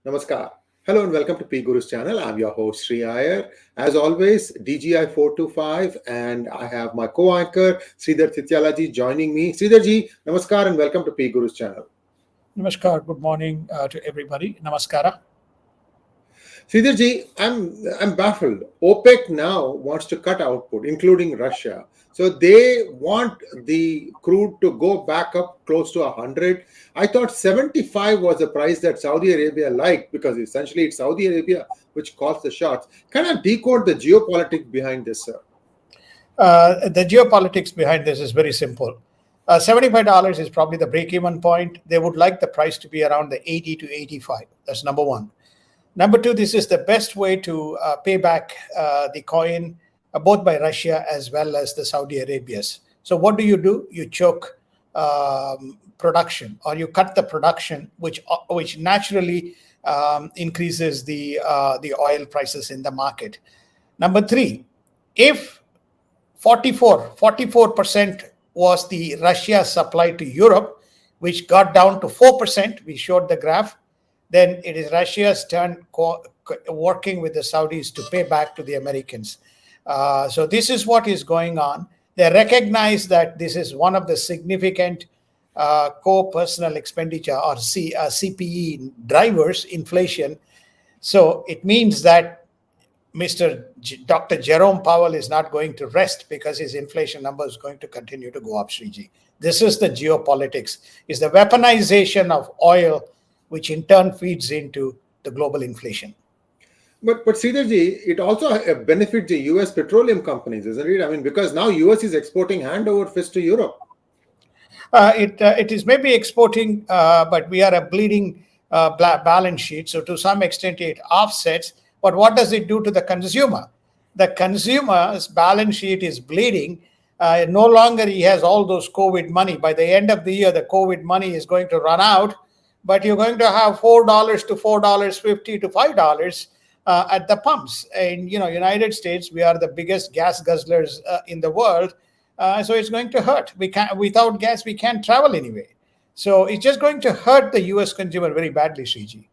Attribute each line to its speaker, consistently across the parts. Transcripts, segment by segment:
Speaker 1: Namaskar. Hello and welcome to PGurus channel. I'm your host Sri As always, DGI-425 and I have my co-anchor 𝙒𝙬𝙤𝙦𝙤 joining me. 𝙒𝙬𝙤, Namaskar and welcome to PGurus channel.
Speaker 2: Namaskar. Good morning to everybody. Namaskara.
Speaker 1: 𝙒𝙬𝙤, I'm baffled. OPEC now wants to cut output, including Russia. So they want the crude to go back up close to 100. I thought 75 was the price that Saudi Arabia liked because essentially it's Saudi Arabia which calls the shots. Can I decode the geopolitics behind this, sir?
Speaker 2: The geopolitics behind this is very simple. $75 is probably the break-even point. They would like the price to be around the 80 to 85. That's number one. Number two, this is the best way to pay back the coin, both by Russia as well as the Saudi Arabias. So what do? You choke production, or you cut the production, which naturally increases the oil prices in the market. Number three, if 44% was the Russia supply to Europe, which got down to 4%, we showed the graph, then it is Russia's turn working with the Saudis to pay back to the Americans. So this is what is going on. They recognize that this is one of the significant core personal expenditure or CPE drivers, inflation. So it means that Dr. Jerome Powell is not going to rest because his inflation number is going to continue to go up, Sriji. This is the geopolitics. It's the weaponization of oil, which in turn feeds into the global inflation.
Speaker 1: But 𝙒𝙬𝙤, it also benefits the US petroleum companies, isn't it? I mean, because now US is exporting hand over fist to Europe.
Speaker 2: It is maybe exporting, but we are a bleeding balance sheet. So to some extent, it offsets. But what does it do to the consumer? The consumer's balance sheet is bleeding. No longer he has all those COVID money. By the end of the year, the COVID money is going to run out. But you're going to have $4 to $4.50 to $5 at the pumps. And United States, we are the biggest gas guzzlers in the world, so it's going to hurt. Without gas, we can't travel anyway. So it's just going to hurt the U.S. consumer very badly, Sriji.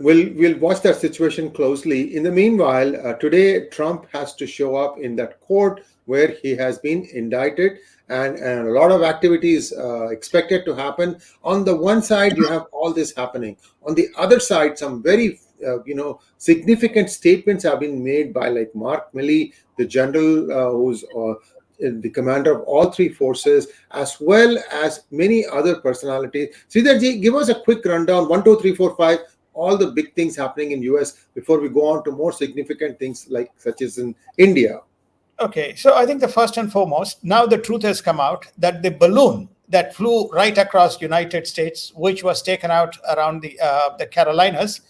Speaker 1: We'll watch that situation closely. In the meanwhile, today Trump has to show up in that court where he has been indicted, and a lot of activities expected to happen. On the one side, you have all this happening. On the other side, some very significant statements have been made by like Mark Milley, the general who's the commander of all three forces, as well as many other personalities. 𝙒𝙬𝙤, give us a quick rundown, 1, 2, 3, 4, 5, all the big things happening in US before we go on to more significant things like such as in India.
Speaker 2: Okay, so I think the first and foremost, now the truth has come out that the balloon that flew right across United States, which was taken out around the Carolinas,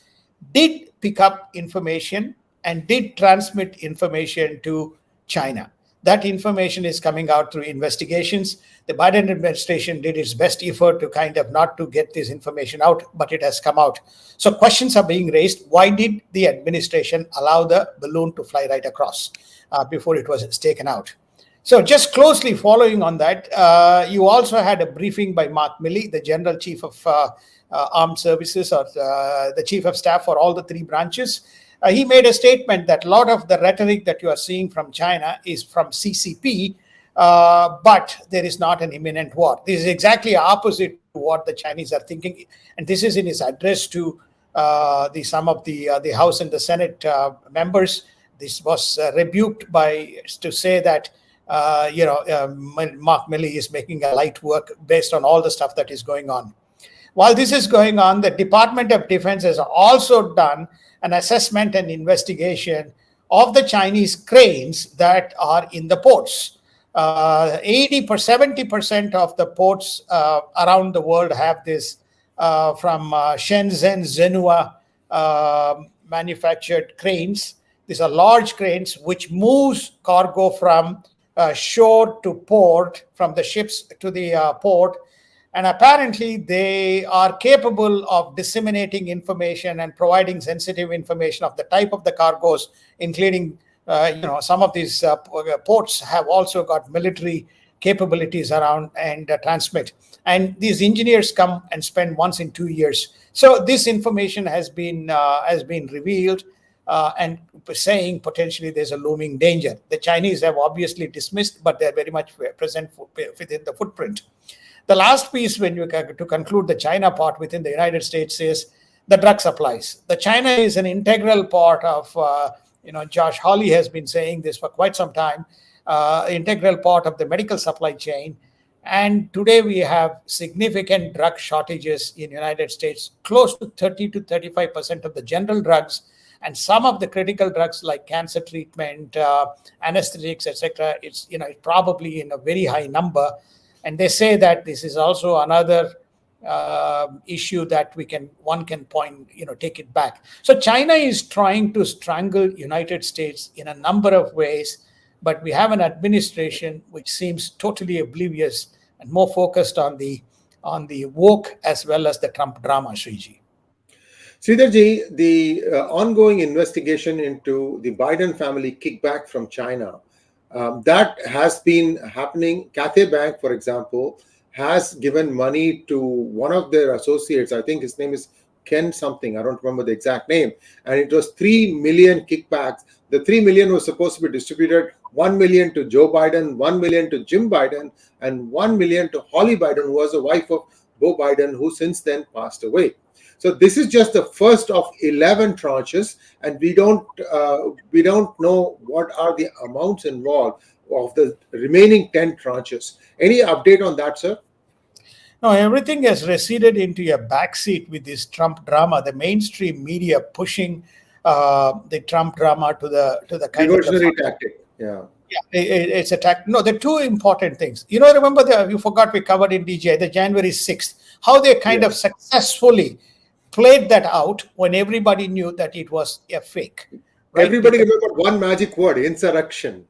Speaker 2: did pick up information and did transmit information to China. That information is coming out through investigations. The Biden administration did its best effort to kind of not to get this information out, but it has come out. So questions are being raised. Why did the administration allow the balloon to fly right across before it was taken out? So just closely following on that, you also had a briefing by Mark Milley, the General Chief of Armed Services, or the Chief of Staff for all the three branches. He made a statement that a lot of the rhetoric that you are seeing from China is from CCP, but there is not an imminent war. This is exactly opposite to what the Chinese are thinking. And this is in his address to some of the House and the Senate members. This was rebuked to say that Mark Milley is making a light work based on all the stuff that is going on. While this is going on, the Department of Defense has also done an assessment and investigation of the Chinese cranes that are in the ports. 70% of the ports around the world have this from Shenzhen, Zhenhua manufactured cranes. These are large cranes which moves cargo from shore to port, from the ships to the port. And apparently they are capable of disseminating information and providing sensitive information of the type of the cargoes, including, some of these ports have also got military capabilities around and transmit. And these engineers come and spend once in 2 years. So this information has been revealed, and saying potentially there's a looming danger. The Chinese have obviously dismissed, but they're very much present within the footprint. The last piece, when you to conclude the China part within the United States, is the drug supplies. The China is an integral part of, Josh Hawley has been saying this for quite some time, integral part of the medical supply chain. And today we have significant drug shortages in the United States, close to 30 to 35% of the general drugs, and some of the critical drugs like cancer treatment, anesthetics, etc. It's probably in a very high number. And they say that this is also another issue that one can point, take it back. So China is trying to strangle United States in a number of ways, but we have an administration which seems totally oblivious and more focused on the woke as well as the Trump drama, Shriji.
Speaker 1: Sridharji, the ongoing investigation into the Biden family kickback from China, that has been happening. Cathay Bank, for example, has given money to one of their associates. I think his name is Ken something. I don't remember the exact name. And it was 3 million kickbacks. The 3 million was supposed to be distributed, 1 million to Joe Biden, 1 million to Jim Biden, and 1 million to Holly Biden, who was the wife of Beau Biden, who since then passed away. So this is just the first of 11 tranches, and we don't know what are the amounts involved of the remaining 10 tranches. Any update on that, sir?
Speaker 2: No, everything has receded into a backseat with this Trump drama. The mainstream media pushing the Trump drama to the kind
Speaker 1: diversionary tactic. Yeah.
Speaker 2: Yeah, it's a tactic. No, the two important things. Remember you forgot we covered in DGI the January 6th, how they kind of successfully played that out when everybody knew that it was a fake.
Speaker 1: Right? Everybody remembered one magic word: insurrection.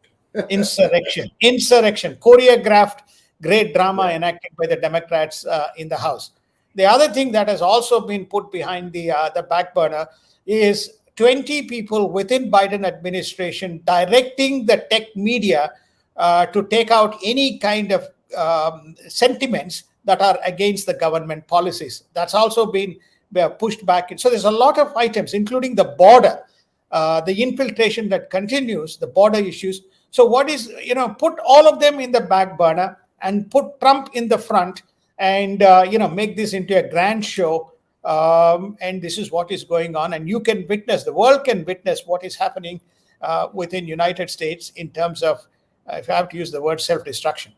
Speaker 2: Insurrection. Choreographed, great drama enacted by the Democrats in the House. The other thing that has also been put behind the back burner is 20 people within Biden administration directing the tech media to take out any kind of sentiments that are against the government policies. That's also been pushed back. So there's a lot of items, including the border, the infiltration that continues, the border issues. So what is, put all of them in the back burner and put Trump in the front and, make this into a grand show. And this is what is going on. And you can witness, the world can witness what is happening within United States in terms of, if I have to use the word, self-destruction.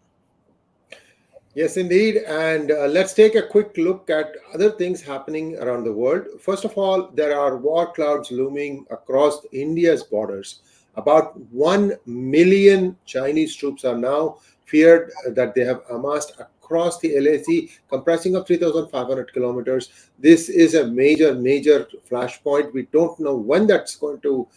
Speaker 1: Yes, indeed. And let's take a quick look at other things happening around the world. First of all, there are war clouds looming across India's borders. About 1 million Chinese troops are now feared that they have amassed across the LAC, comprising of 3,500 kilometers. This is a major flashpoint. We don't know when that's going to,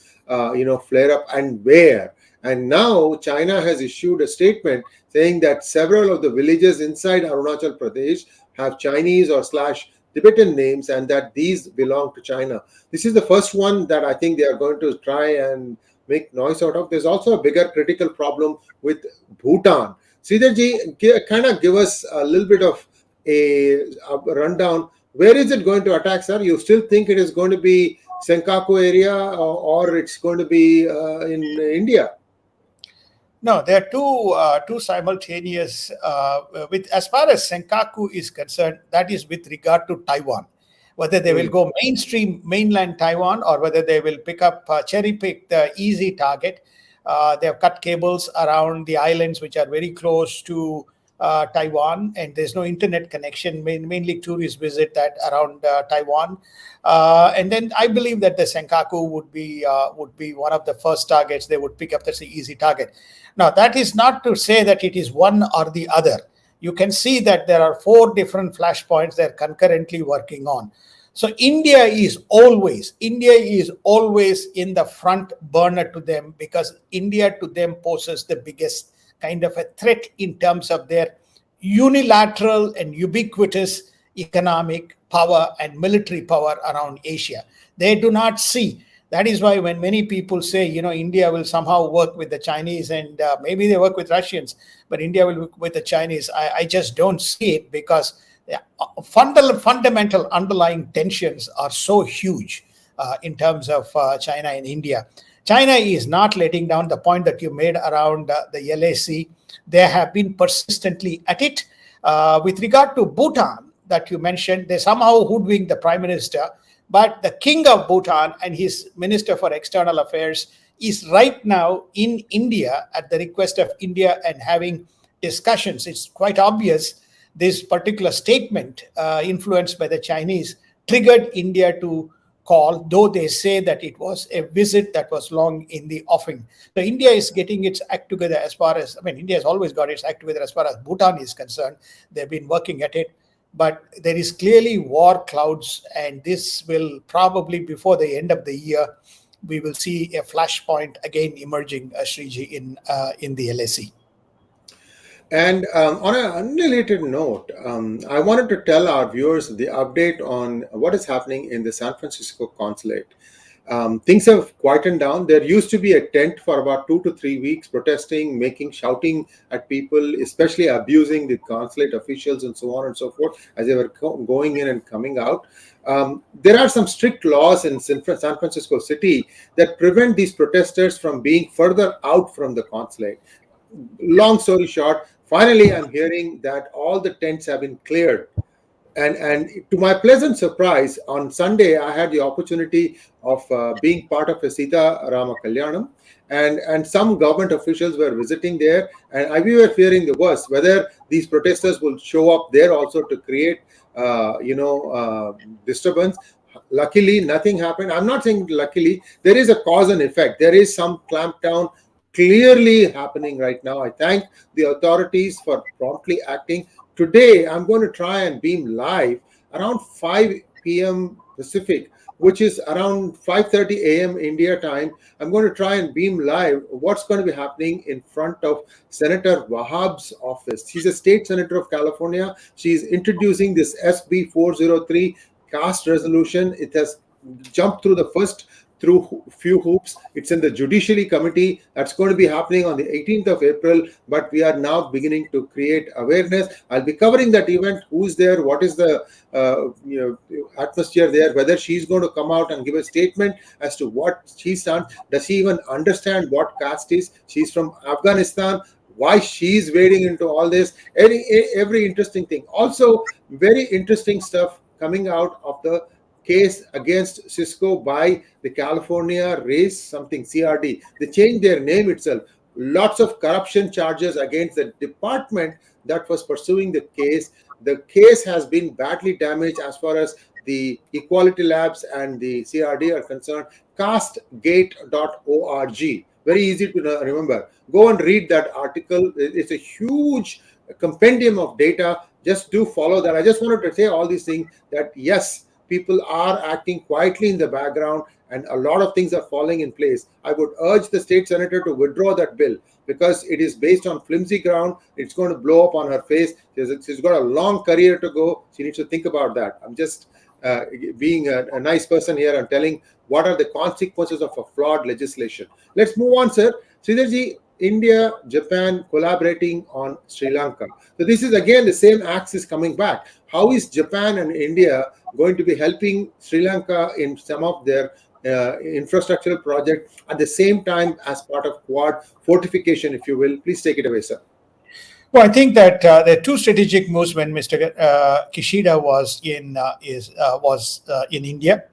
Speaker 1: flare up and where. And now China has issued a statement saying that several of the villages inside Arunachal Pradesh have Chinese or / Tibetan names, and that these belong to China. This is the first one that I think they are going to try and make noise out of. There's also a bigger critical problem with Bhutan. Sridharji, kind of give us a little bit of a rundown. Where is it going to attack, sir? You still think it is going to be Senkaku area or it's going to be in India?
Speaker 2: No, there are two simultaneous. As far as Senkaku is concerned, that is with regard to Taiwan. Whether they will go mainland Taiwan, or whether they will cherry pick the easy target. They have cut cables around the islands which are very close to Taiwan, and there's no internet connection. Mainly tourists visit that around Taiwan, and then I believe that the Senkaku would be one of the first targets they would pick up. That's the easy target. Now, that is not to say that it is one or the other. You can see that there are 4 different flashpoints they're concurrently working on. So India is always in the front burner to them, because India to them poses the biggest kind of a threat in terms of their unilateral and ubiquitous economic power and military power around Asia. They do not see That is why when many people say, India will somehow work with the Chinese and maybe they work with Russians, but India will work with the Chinese, I just don't see it, because fundamental underlying tensions are so huge in terms of China and India. China is not letting down. The point that you made around the LAC, they have been persistently at it. With regard to Bhutan that you mentioned, they somehow hoodwinked the Prime Minister, but the King of Bhutan and his Minister for External Affairs is right now in India at the request of India and having discussions. It's quite obvious this particular statement, influenced by the Chinese, triggered India to call, though they say that it was a visit that was long in the offing. So India is getting its act together as far as, India has always got its act together as far as Bhutan is concerned. They've been working at it, but there is clearly war clouds, and this will probably, before the end of the year, we will see a flashpoint again emerging, Shriji, in the LAC.
Speaker 1: And on an unrelated note, I wanted to tell our viewers the update on what is happening in the San Francisco consulate. Things have quietened down. There used to be a tent for about 2 to 3 weeks, protesting, shouting at people, especially abusing the consulate officials and so on and so forth as they were going in and coming out. There are some strict laws in San Francisco City that prevent these protesters from being further out from the consulate. Long story short, finally, I'm hearing that all the tents have been cleared. And to my pleasant surprise, on Sunday, I had the opportunity of being part of a 𝙒𝙗𝙗 Kalyanam, and some government officials were visiting there, and we were fearing the worst, whether these protesters will show up there also to create, disturbance. Luckily, nothing happened. I'm not saying luckily. There is a cause and effect. There is some clampdown clearly happening right now. I thank the authorities for promptly acting. Today, I'm going to try and beam live around 5 p.m. Pacific, which is around 5:30 a.m. India time. I'm going to try and beam live what's going to be happening in front of Senator Wahhab's office. She's a state senator of California. She's introducing this SB 403 caste resolution. It has jumped through the first few hoops. It's in the Judiciary Committee. That's going to be happening on the 18th of April, but we are now beginning to create awareness. I'll be covering that event. Who's there? What is the atmosphere there? Whether she's going to come out and give a statement as to what she's done. Does she even understand what caste is? She's from Afghanistan. Why she's wading into all this? Every interesting thing. Also, very interesting stuff coming out of the case against Cisco by the California Race something CRD. They changed their name itself. Lots of corruption charges against the department that was pursuing the case. The case has been badly damaged as far as the Equality Labs and the CRD are concerned. Castgate.org. Very easy to remember. Go and read that article. It's a huge compendium of data. Just do follow that. I just wanted to say all these things that yes, people are acting quietly in the background and a lot of things are falling in place. I would urge the state senator to withdraw that bill because it is based on flimsy ground. It's going to blow up on her face. She's got a long career to go. She needs to think about that. I'm just being a nice person here and telling what are the consequences of a flawed legislation. Let's move on, sir. Sridharji, India, Japan collaborating on Sri Lanka. So this is again the same axis coming back. How is Japan and India going to be helping Sri Lanka in some of their infrastructural projects at the same time as part of Quad fortification, if you will? Please take it away, sir.
Speaker 2: Well, I think that there are two strategic moves when Mr. Kishida was in India.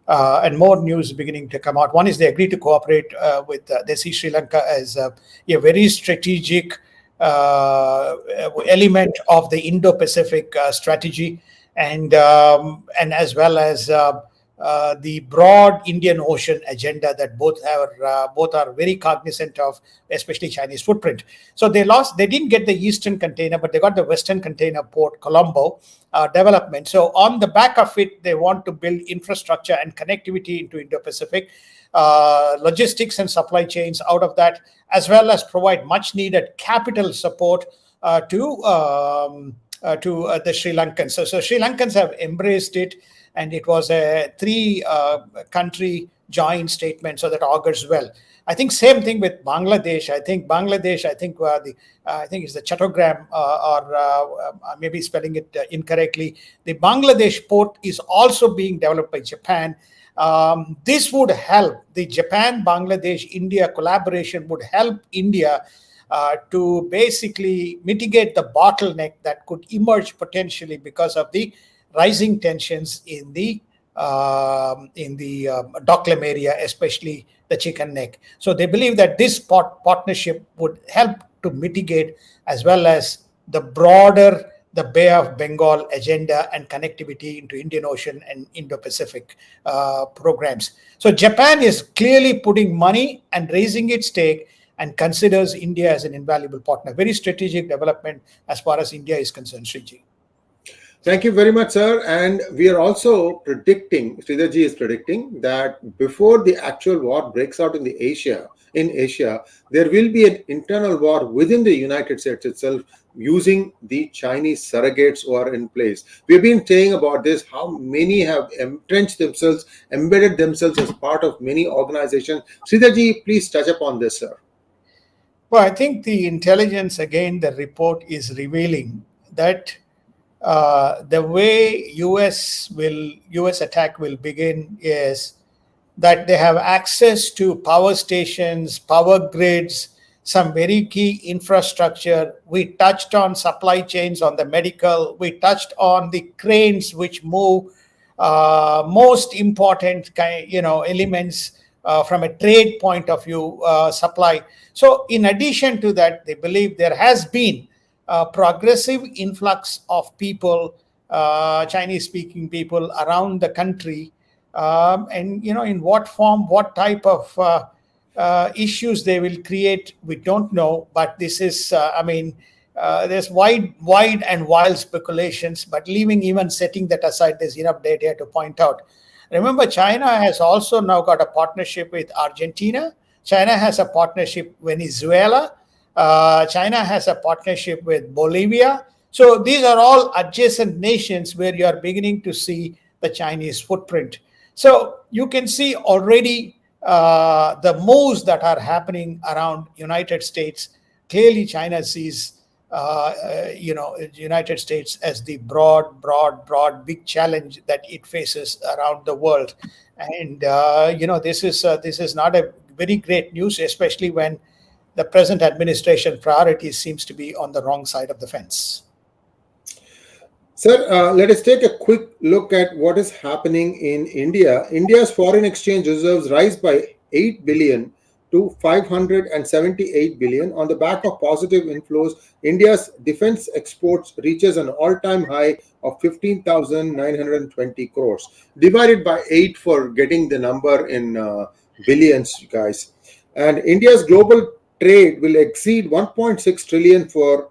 Speaker 2: And more news beginning to come out. One is they agreed to cooperate with, they see Sri Lanka as a very strategic element of the Indo-Pacific strategy, and as well as the broad Indian Ocean agenda that both are very cognizant of, especially Chinese footprint. So they didn't get the eastern container, but they got the western container port, Colombo, development. So on the back of it, they want to build infrastructure and connectivity into Indo-Pacific, logistics and supply chains out of that, as well as provide much needed capital support to the Sri Lankans. So Sri Lankans have embraced it, and it was a three-country joint statement, so that augurs well. I think same thing with Bangladesh. I think it's the Chattogram, or maybe spelling it incorrectly. The Bangladesh port is also being developed by Japan. This would help. The Japan-Bangladesh-India collaboration would help India to basically mitigate the bottleneck that could emerge potentially because of the rising tensions in the Doklam area, especially the Chicken Neck. So they believe that this partnership would help to mitigate, as well as the broader the Bay of Bengal agenda and connectivity into Indian Ocean and Indo-Pacific programs. So Japan is clearly putting money and raising its stake and considers India as an invaluable partner. Very strategic development as far as India is concerned, Sriji.
Speaker 1: Thank you very much, sir. And we are also predicting, Sridharji is predicting, that before the actual war breaks out in Asia, there will be an internal war within the United States itself using the Chinese surrogates who are in place. We've been saying about this, how many have entrenched themselves, embedded themselves as part of many organizations. Sridharji, please touch upon this, sir.
Speaker 2: Well, I think the intelligence, again, the report is revealing that the way US attack will begin is that they have access to power stations, power grids, some very key infrastructure. We touched on supply chains on the medical. We touched on the cranes which move most important elements from a trade point of view, supply. So in addition to that, they believe there has been progressive influx of people, Chinese-speaking people around the country, and in what form, what type of issues they will create, we don't know. But this is, there's wide and wild speculations. But setting that aside, there's enough data to point out. Remember, China has also now got a partnership with Argentina. China has a partnership with Venezuela. China has a partnership with Bolivia. So these are all adjacent nations where you are beginning to see the Chinese footprint. So you can see already the moves that are happening around United States. Clearly, China sees United States as the broad, big challenge that it faces around the world. And this is not a very great news, especially when the present administration priority seems to be on the wrong side of the fence.
Speaker 1: Sir, let us take a quick look at what is happening in India. India's foreign exchange reserves rise by 8 billion to 578 billion on the back of positive inflows. India's defense exports reaches an all-time high of 15,920 crores, divided by 8 for getting the number in billions, you guys. And India's global trade will exceed 1.6 trillion for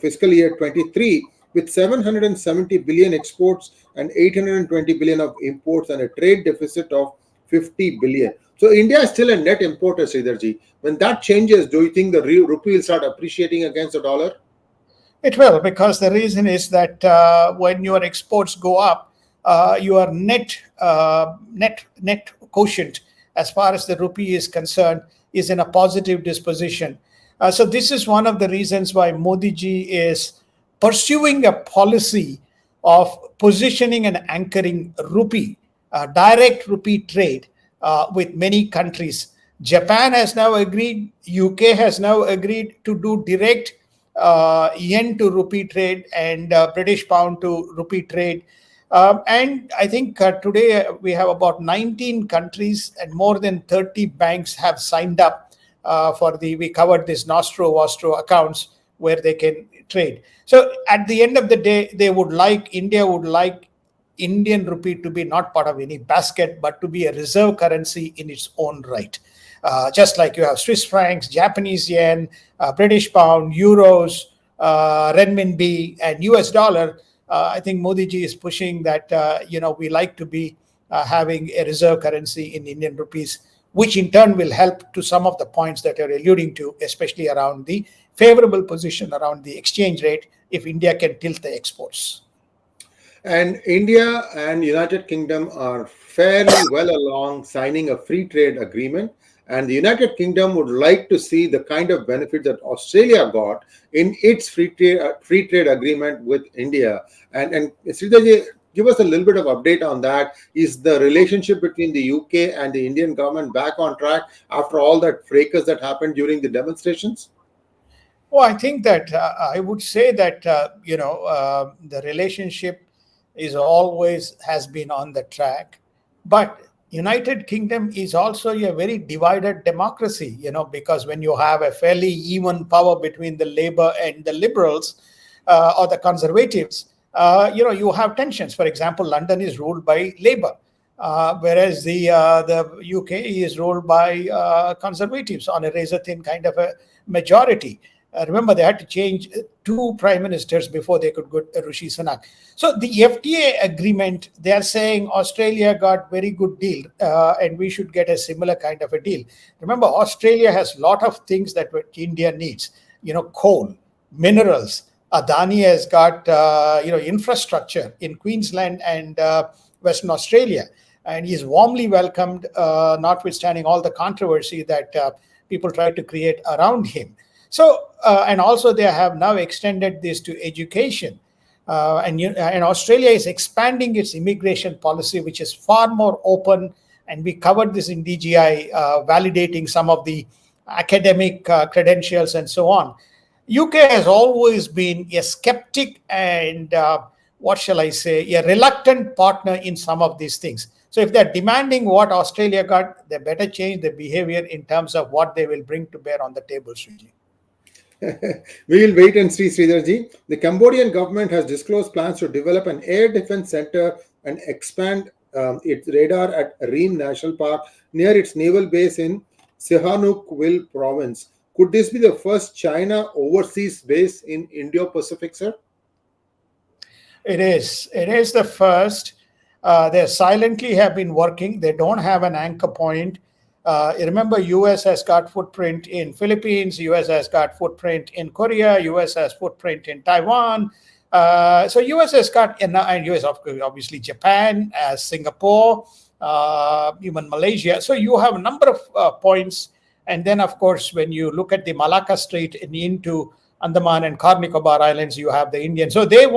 Speaker 1: fiscal year 23, with 770 billion exports and 820 billion of imports, and a trade deficit of 50 billion. So India is still a net importer, Sridharji. When that changes, do you think the rupee will start appreciating against the dollar?
Speaker 2: It will, because the reason is that when your exports go up, your net quotient, as far as the rupee is concerned, is in a positive disposition. So this is one of the reasons why Modi ji is pursuing a policy of positioning and anchoring rupee, direct rupee trade with many countries. Japan has now agreed, UK has now agreed to do direct yen to rupee trade and British pound to rupee trade. And I think today we have about 19 countries and more than 30 banks have signed up we covered this Nostro accounts where they can trade. So at the end of the day, India would like Indian rupee to be not part of any basket, but to be a reserve currency in its own right. Just like you have Swiss francs, Japanese yen, British pound, euros, renminbi, and US dollar. I think Modi ji is pushing that, we like to be having a reserve currency in Indian rupees, which in turn will help to some of the points that you're alluding to, especially around the favorable position around the exchange rate if India can tilt the exports.
Speaker 1: And India and United Kingdom are fairly well along signing a free trade agreement. And the United Kingdom would like to see the kind of benefit that Australia got in its free trade agreement with India. And Sridharji, give us a little bit of update on that. Is the relationship between the UK and the Indian government back on track after all that fracas that happened during the demonstrations?
Speaker 2: Well, I think that I would say that the relationship is always has been on the track, but United Kingdom is also a very divided democracy. Because when you have a fairly even power between the Labour and the Liberals or the Conservatives, you have tensions. For example, London is ruled by Labour. Whereas the UK is ruled by Conservatives on a razor-thin kind of a majority. Remember, they had to change 2 prime ministers before they could get Rishi Sunak. So the FTA agreement, they are saying Australia got very good deal and we should get a similar kind of a deal. Remember, Australia has a lot of things that India needs. Coal, minerals. Adani has got infrastructure in Queensland and Western Australia. And he's warmly welcomed, notwithstanding all the controversy that people try to create around him. So, and also they have now extended this to education. And Australia is expanding its immigration policy, which is far more open. And we covered this in DGI, validating some of the academic credentials and so on. UK has always been a skeptic and, a reluctant partner in some of these things. So if they're demanding what Australia got, they better change their behavior in terms of what they will bring to bear on the table, Sriji.
Speaker 1: We will wait and see, Sridharji. The Cambodian government has disclosed plans to develop an air defense center and expand its radar at Reem National Park near its naval base in Sihanoukville province. Could this be the first China overseas base in Indo-Pacific, sir?
Speaker 2: It is. It is the first. They silently have been working. They don't have an anchor point. Remember, US has got footprint in Philippines. US has got footprint in Korea. US has footprint in Taiwan. So US has got, and US obviously Japan, Singapore, even Malaysia. So you have a number of points. And then, of course, when you look at the Malacca Strait and into Andaman and Car Nicobar Islands, you have the Indian. So they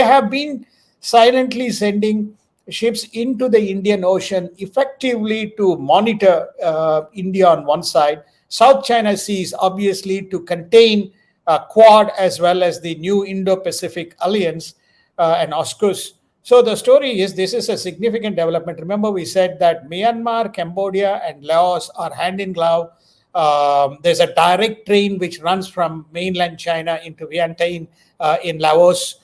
Speaker 2: have been silently sending ships into the Indian Ocean effectively to monitor India on one side. South China Sea is obviously to contain Quad as well as the new Indo-Pacific Alliance and AUKUS. So the story is this is a significant development. Remember, we said that Myanmar, Cambodia, and Laos are hand in glove. There's a direct train which runs from mainland China into Vientiane in Laos.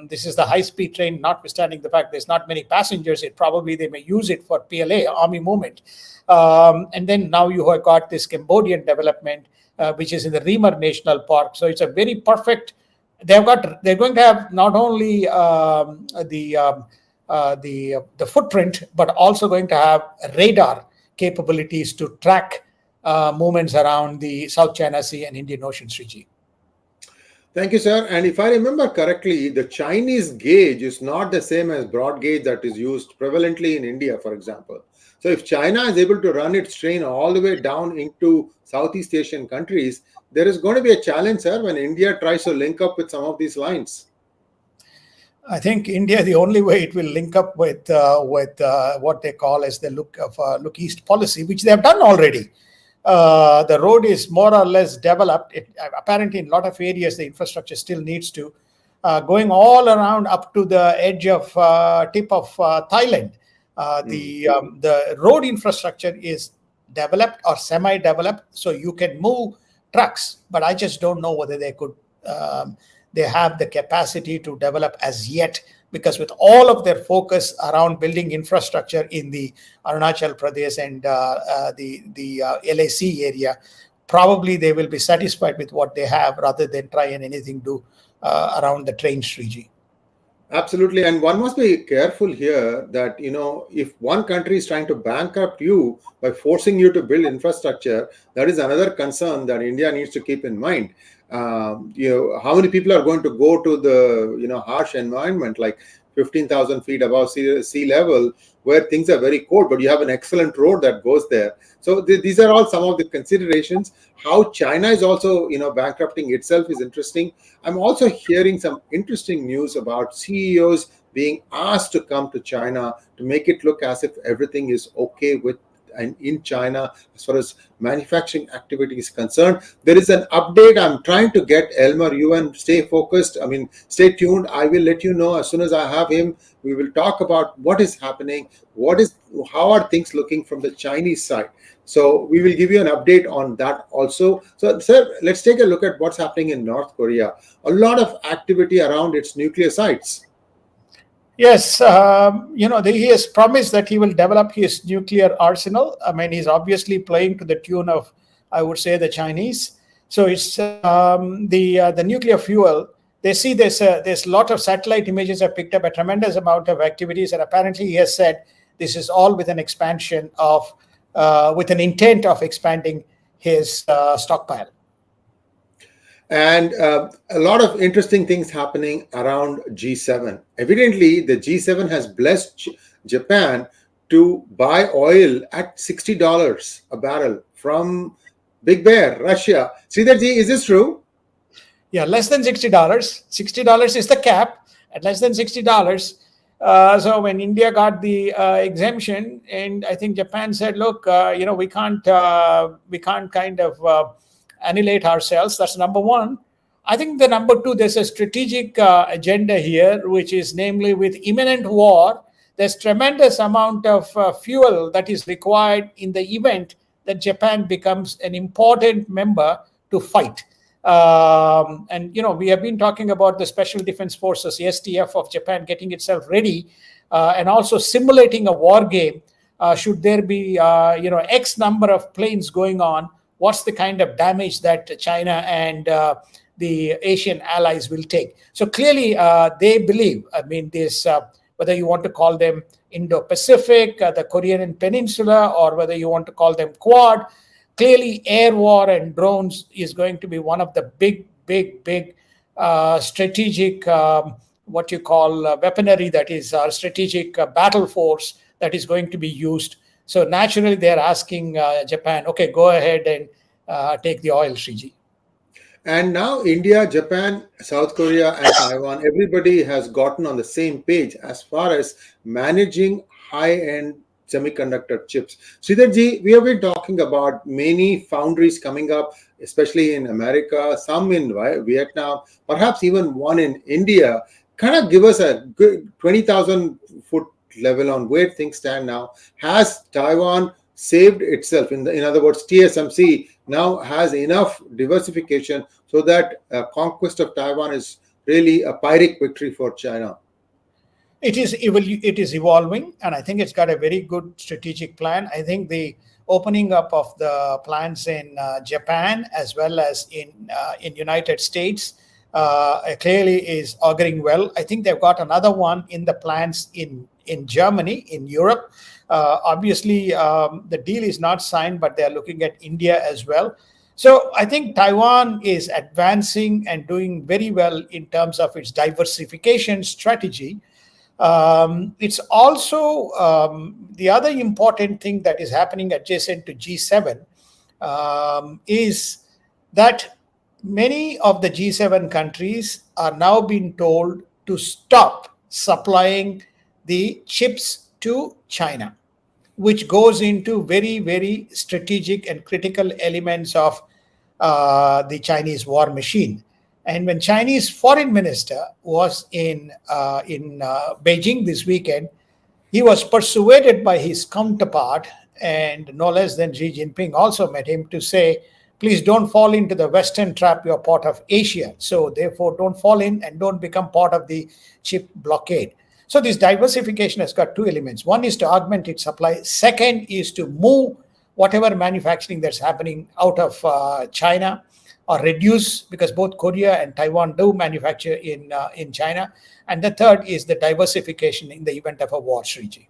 Speaker 2: This is the high-speed train, notwithstanding the fact there's not many passengers. They may use it for PLA, army movement. And then now you have got this Cambodian development, which is in the Remer National Park. So it's a very perfect. They're going to have not only the footprint, but also going to have radar capabilities to track movements around the South China Sea and Indian Ocean, Sriji.
Speaker 1: Thank you, sir. And if I remember correctly, the Chinese gauge is not the same as broad gauge that is used prevalently in India, for example. So if China is able to run its train all the way down into Southeast Asian countries, there is going to be a challenge, sir, when India tries to link up with some of these lines.
Speaker 2: I think India, the only way it will link up with what they call as the look east policy, which they have done already. The road is more or less developed. Apparently, in a lot of areas, the infrastructure still needs to going all around up to the edge of tip of Thailand. The road infrastructure is developed or semi-developed, so you can move trucks. But I just don't know whether they could. They have the capacity to develop as yet, because with all of their focus around building infrastructure in the Arunachal Pradesh and the LAC area, probably they will be satisfied with what they have rather than try and anything do around the train, Sriji.
Speaker 1: Absolutely. And one must be careful here that, if one country is trying to bankrupt you by forcing you to build infrastructure, that is another concern that India needs to keep in mind. How many people are going to go to the, harsh environment like 15,000 feet above sea level, where things are very cold, but you have an excellent road that goes there. So these are all some of the considerations. How China is also, bankrupting itself is interesting. I'm also hearing some interesting news about CEOs being asked to come to China to make it look as if everything is okay with and in China as far as manufacturing activity is concerned. There is an update. I'm trying to get Elmer. You and stay focused. I mean, stay tuned. I will let you know as soon as I have him. We will talk about what is happening, how are things looking from the Chinese side. So we will give you an update on that also. So, sir, let's take a look at what's happening in North Korea. A lot of activity around its nuclear sites.
Speaker 2: Yes, he has promised that he will develop his nuclear arsenal. I mean, he's obviously playing to the tune of, I would say, the Chinese. So it's the nuclear fuel. They see there's a lot of satellite images have picked up a tremendous amount of activities, and apparently he has said this is all with an expansion of, with an intent of expanding his stockpile.
Speaker 1: And a lot of interesting things happening around G7. Evidently, the G7 has blessed Japan to buy oil at $60 a barrel from Big Bear, Russia. Sridharji, is this true?
Speaker 2: Yeah, less than $60. $60 is the cap, at less than $60. So when India got the exemption, and I think Japan said, look, we can't kind of annihilate ourselves. That's number one. I think the number two, there's a strategic agenda here, which is namely with imminent war, there's tremendous amount of fuel that is required in the event that Japan becomes an important member to fight. And we have been talking about the Special Defense Forces, the SDF of Japan, getting itself ready and also simulating a war game. Should there be X number of planes going on, what's the kind of damage that China and the Asian allies will take? So clearly, they believe, this, whether you want to call them Indo-Pacific, the Korean Peninsula, or whether you want to call them Quad, clearly air war and drones is going to be one of the big strategic, what you call weaponry, that is our strategic battle force that is going to be used. So naturally, they're asking Japan, okay, go ahead and take the oil, Shriji.
Speaker 1: And now India, Japan, South Korea, and Taiwan, everybody has gotten on the same page as far as managing high-end semiconductor chips. Sridharji, we have been talking about many foundries coming up, especially in America, some in Vietnam, perhaps even one in India. Kind of give us a good 20,000 foot level on where things stand now. Has Taiwan saved itself? In other words, TSMC now has enough diversification so that conquest of Taiwan is really a Pyrrhic victory for China.
Speaker 2: It is evolving, and I think it's got a very good strategic plan. I think the opening up of the plants in Japan as well as in United States clearly is auguring well. I think they've got another one in the plans in Germany, in Europe. Obviously, the deal is not signed, but they're looking at India as well. So I think Taiwan is advancing and doing very well in terms of its diversification strategy. It's also the other important thing that is happening adjacent to G7 is that many of the G7 countries are now being told to stop supplying the chips to China, which goes into very strategic and critical elements of the Chinese war machine. And when Chinese foreign minister was in Beijing this weekend, he was persuaded by his counterpart, and no less than Xi Jinping also met him, to say, please don't fall into the Western trap, you're part of Asia. So therefore, don't fall in and don't become part of the chip blockade. So this diversification has got two elements. One is to augment its supply. Second is to move whatever manufacturing that's happening out of China. or reduce, because both Korea and Taiwan do manufacture in China. And the third is the diversification in the event of a war, Sriji.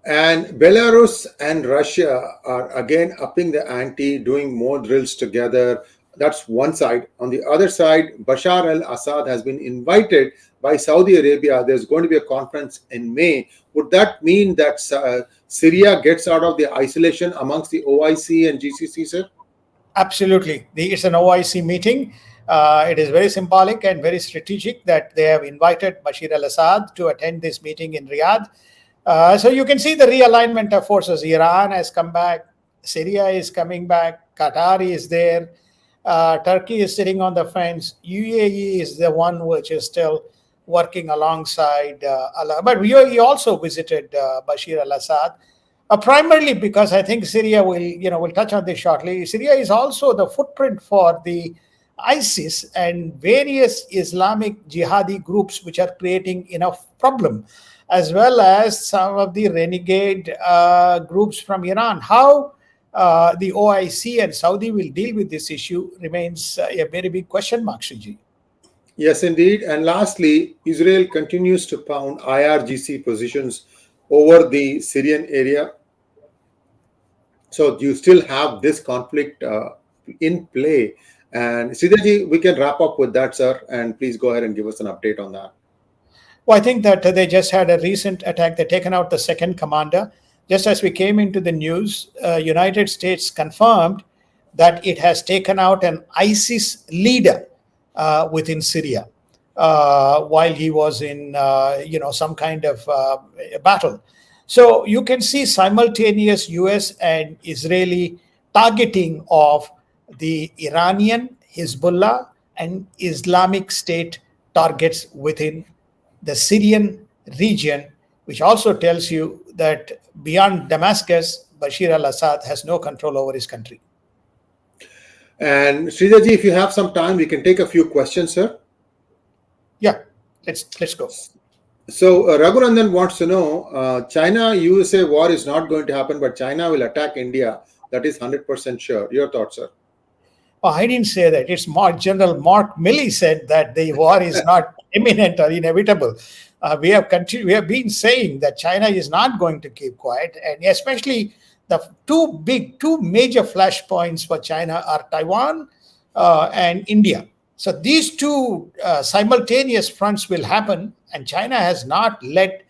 Speaker 1: And Belarus and Russia are again upping the ante, doing more drills together. That's one side. On the other side, Bashar al-Assad has been invited by Saudi Arabia. There's going to be a conference in May. Would that mean that Syria gets out of the isolation amongst the OIC and GCC, sir?
Speaker 2: Absolutely. It's an OIC meeting. It is very symbolic and very strategic that they have invited Bashar al-Assad to attend this meeting in Riyadh. So you can see the realignment of forces. Iran has come back. Syria is coming back. Qatar is there. Turkey is sitting on the fence. UAE is the one which is still working alongside Allah. But UAE also visited Bashar al-Assad, primarily because I think Syria we'll touch on this shortly. Syria is also the footprint for the ISIS and various Islamic jihadi groups which are creating enough problem, as well as some of the renegade groups from Iran. How the OIC and Saudi will deal with this issue remains a very big question mark, Sriji.
Speaker 1: Yes, indeed. And lastly, Israel continues to pound IRGC positions over the Syrian area. So you still have this conflict in play. And Siddharji, we can wrap up with that, sir. And please go ahead and give us an update on that.
Speaker 2: Well, I think that they just had a recent attack. They've taken out the second commander. Just as we came into the news, United States confirmed that it has taken out an ISIS leader within Syria while he was in some kind of battle. So you can see simultaneous US and Israeli targeting of the Iranian, Hezbollah, and Islamic State targets within the Syrian region, which also tells you that beyond Damascus, Bashar al-Assad has no control over his country.
Speaker 1: And Sridharji, if you have some time, we can take a few questions, sir.
Speaker 2: Yeah, let's go.
Speaker 1: So Raghunandan wants to know, China-USA war is not going to happen, but China will attack India. That is 100% sure. Your thoughts, sir?
Speaker 2: Oh, I didn't say that. It's General Mark Milley said that the war is not imminent or inevitable. We have been saying that China is not going to keep quiet, and especially the two major flashpoints for China are Taiwan and India. So these two simultaneous fronts will happen, and China has not let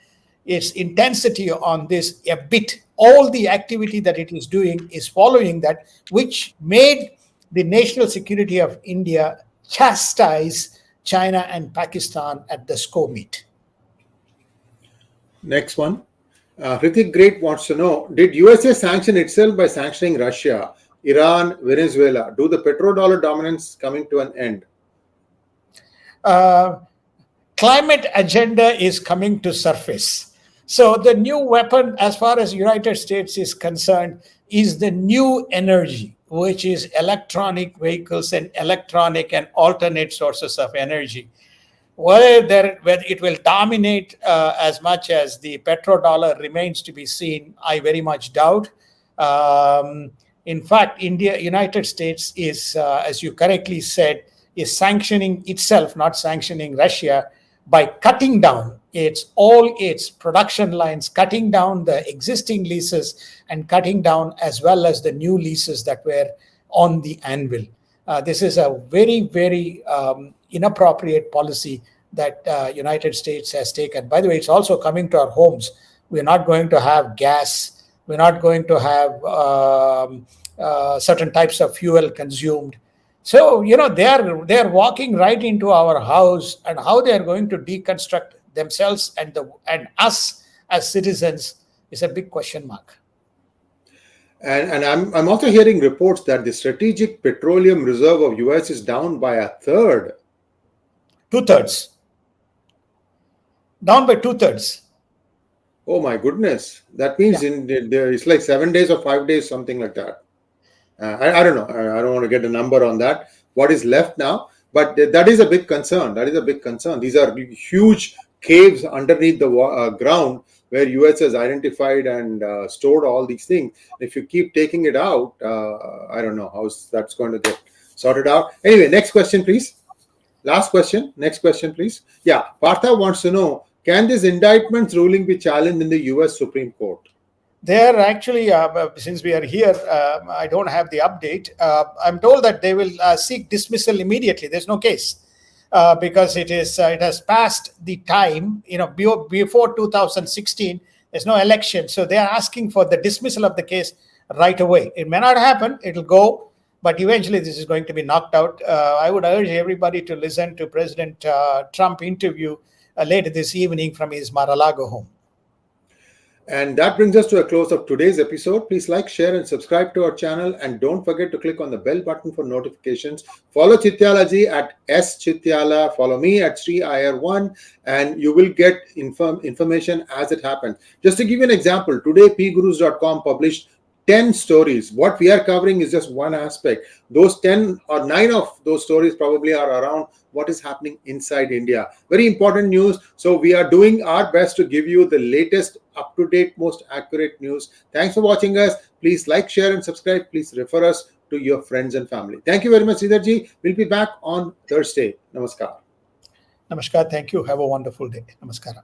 Speaker 2: its intensity on this a bit. All the activity that it is doing is following that, which made the national security of India chastise China and Pakistan at the SCO meet.
Speaker 1: Next one. Hrithik Great wants to know, did USA sanction itself by sanctioning Russia, Iran, Venezuela? Do the petrodollar dominance coming to an end?
Speaker 2: Climate agenda is coming to surface. So the new weapon, as far as United States is concerned, is the new energy, which is electronic vehicles and electronic and alternate sources of energy. Whether it will dominate as much as the petrodollar remains to be seen, I very much doubt. In fact, United States is, as you correctly said, is sanctioning itself, not sanctioning Russia, by cutting down all its production lines, cutting down the existing leases, and cutting down as well as the new leases that were on the anvil. This is a very, very inappropriate policy that United States has taken. By the way, it's also coming to our homes. We're not going to have gas. We're not going to have certain types of fuel consumed. So, they're walking right into our house, and how they're going to deconstruct themselves and us as citizens is a big question mark.
Speaker 1: And I'm also hearing reports that the strategic petroleum reserve of US is down by a third.
Speaker 2: 2/3. Down by 2/3.
Speaker 1: Oh my goodness. That means it's like 7 days or 5 days, something like that. I don't know. I don't want to get a number on that. What is left now? But that is a big concern. That is a big concern. These are huge caves underneath the ground where US has identified and stored all these things. If you keep taking it out, I don't know how that's going to get sorted out. Anyway, next question, please. Last question. Next question, please. Yeah, Partha wants to know, can this indictment ruling be challenged in the US Supreme Court?
Speaker 2: They are actually, since we are here, I don't have the update. I'm told that they will seek dismissal immediately. There's no case because it has passed the time. Before 2016, there's no election, so they are asking for the dismissal of the case right away. It may not happen. It'll go, but eventually this is going to be knocked out. I would urge everybody to listen to President Trump interview later this evening from his Mar-a-Lago home.
Speaker 1: And that brings us to a close of today's episode. Please like, share, and subscribe to our channel. And don't forget to click on the bell button for notifications. Follow Chittyala-ji at 𝑠Chittyala. Follow me at 𝙤𝙤𝙤𝙤, and you will get information as it happens. Just to give you an example, today PGurus.com published 10 stories. What we are covering is just one aspect. Those 10 or 9 of those stories probably are around what is happening inside India. Very important news. So we are doing our best to give you the latest, up-to-date, most accurate news. Thanks for watching us. Please like, share, and subscribe. Please refer us to your friends and family. Thank you very much, Sridharji. We'll be back on Thursday. Namaskar.
Speaker 2: Namaskar. Thank you. Have a wonderful day. Namaskar.